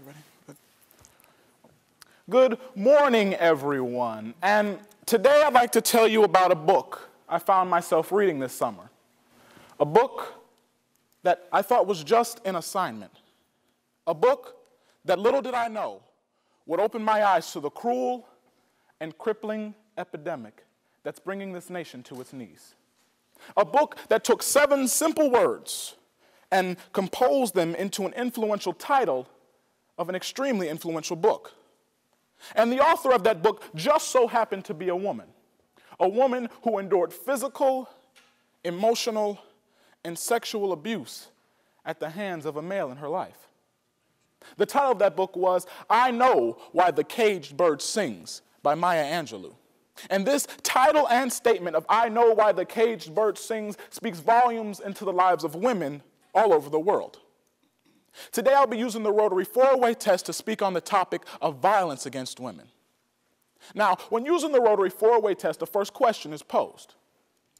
Ready? Good morning, everyone. And today I'd like to tell you about a book I found myself reading this summer. A book that I thought was just an assignment. A book that, little did I know, would open my eyes to the cruel and crippling epidemic that's bringing this nation to its knees. A book that took 7 simple words and composed them into an influential title of an extremely influential book. And the author of that book just so happened to be a woman who endured physical, emotional, and sexual abuse at the hands of a male in her life. The title of that book was I Know Why the Caged Bird Sings by Maya Angelou. And this title and statement of I Know Why the Caged Bird Sings speaks volumes into the lives of women all over the world. Today I'll be using the Rotary 4-way test to speak on the topic of violence against women. Now, when using the Rotary 4-way test, the first question is posed.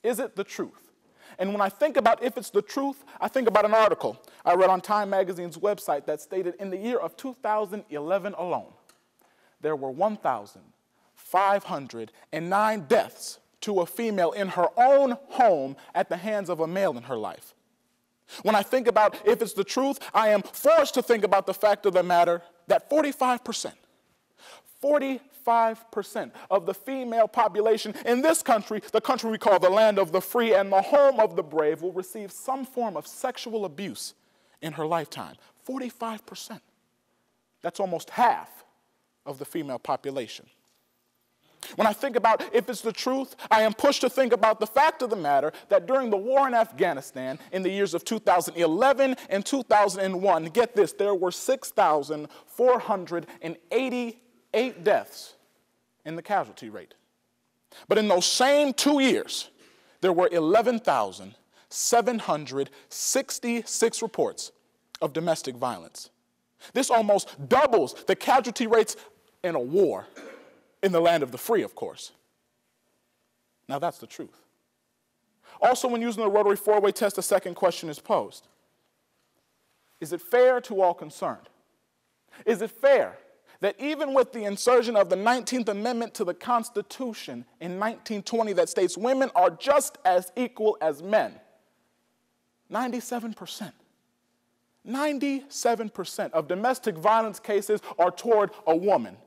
Is it the truth? And when I think about if it's the truth, I think about an article I read on Time Magazine's website that stated in the year of 2011 alone, there were 1,509 deaths to a female in her own home at the hands of a male in her life. When I think about if it's the truth, I am forced to think about the fact of the matter that 45% of the female population in this country, the country we call the land of the free and the home of the brave, will receive some form of sexual abuse in her lifetime. 45%. That's almost half of the female population. When I think about if it's the truth, I am pushed to think about the fact of the matter that during the war in Afghanistan in the years of 2011 and 2001, get this, there were 6,488 deaths in the casualty rate. But in those same 2 years, there were 11,766 reports of domestic violence. This almost doubles the casualty rates in a war. In the land of the free, of course. Now that's the truth. Also, when using the Rotary 4-way test, the second question is posed. Is it fair to all concerned? Is it fair that even with the insertion of the 19th Amendment to the Constitution in 1920 that states women are just as equal as men, 97% of domestic violence cases are toward a woman?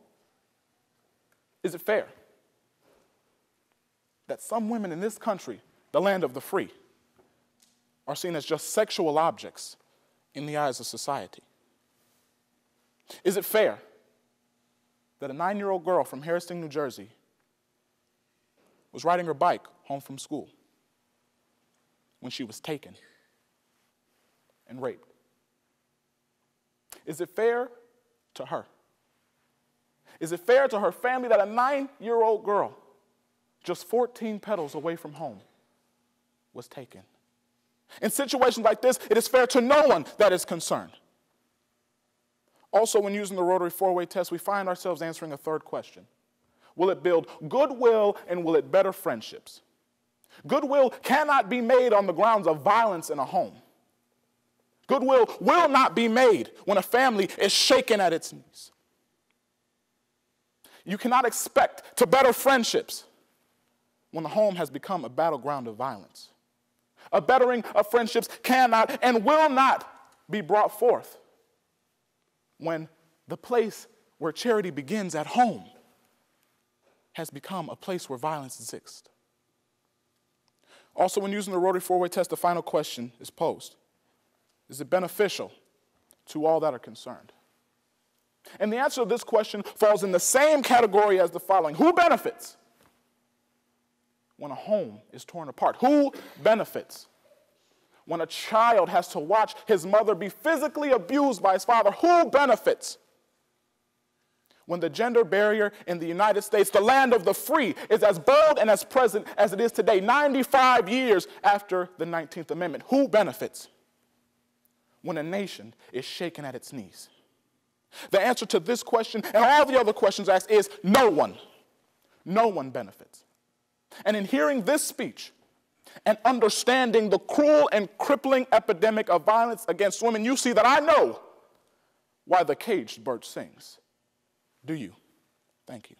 Is it fair that some women in this country, the land of the free, are seen as just sexual objects in the eyes of society? Is it fair that a 9-year-old girl from Harrison, New Jersey, was riding her bike home from school when she was taken and raped? Is it fair to her? Is it fair to her family that a 9-year-old girl, just 14 petals away from home, was taken? In situations like this, it is fair to no one that is concerned. Also, when using the Rotary 4-way test, we find ourselves answering a third question. Will it build goodwill and will it better friendships? Goodwill cannot be made on the grounds of violence in a home. Goodwill will not be made when a family is shaken at its knees. You cannot expect to better friendships when the home has become a battleground of violence. A bettering of friendships cannot and will not be brought forth when the place where charity begins at home has become a place where violence exists. Also, when using the Rotary 4-way test, the final question is posed. Is it beneficial to all that are concerned? And the answer to this question falls in the same category as the following. Who benefits when a home is torn apart? Who benefits when a child has to watch his mother be physically abused by his father? Who benefits when the gender barrier in the United States, the land of the free, is as bold and as present as it is today, 95 years after the 19th Amendment? Who benefits when a nation is shaken at its knees? The answer to this question and all the other questions asked is no one. No one benefits. And in hearing this speech and understanding the cruel and crippling epidemic of violence against women, you see that I know why the caged bird sings. Do you? Thank you.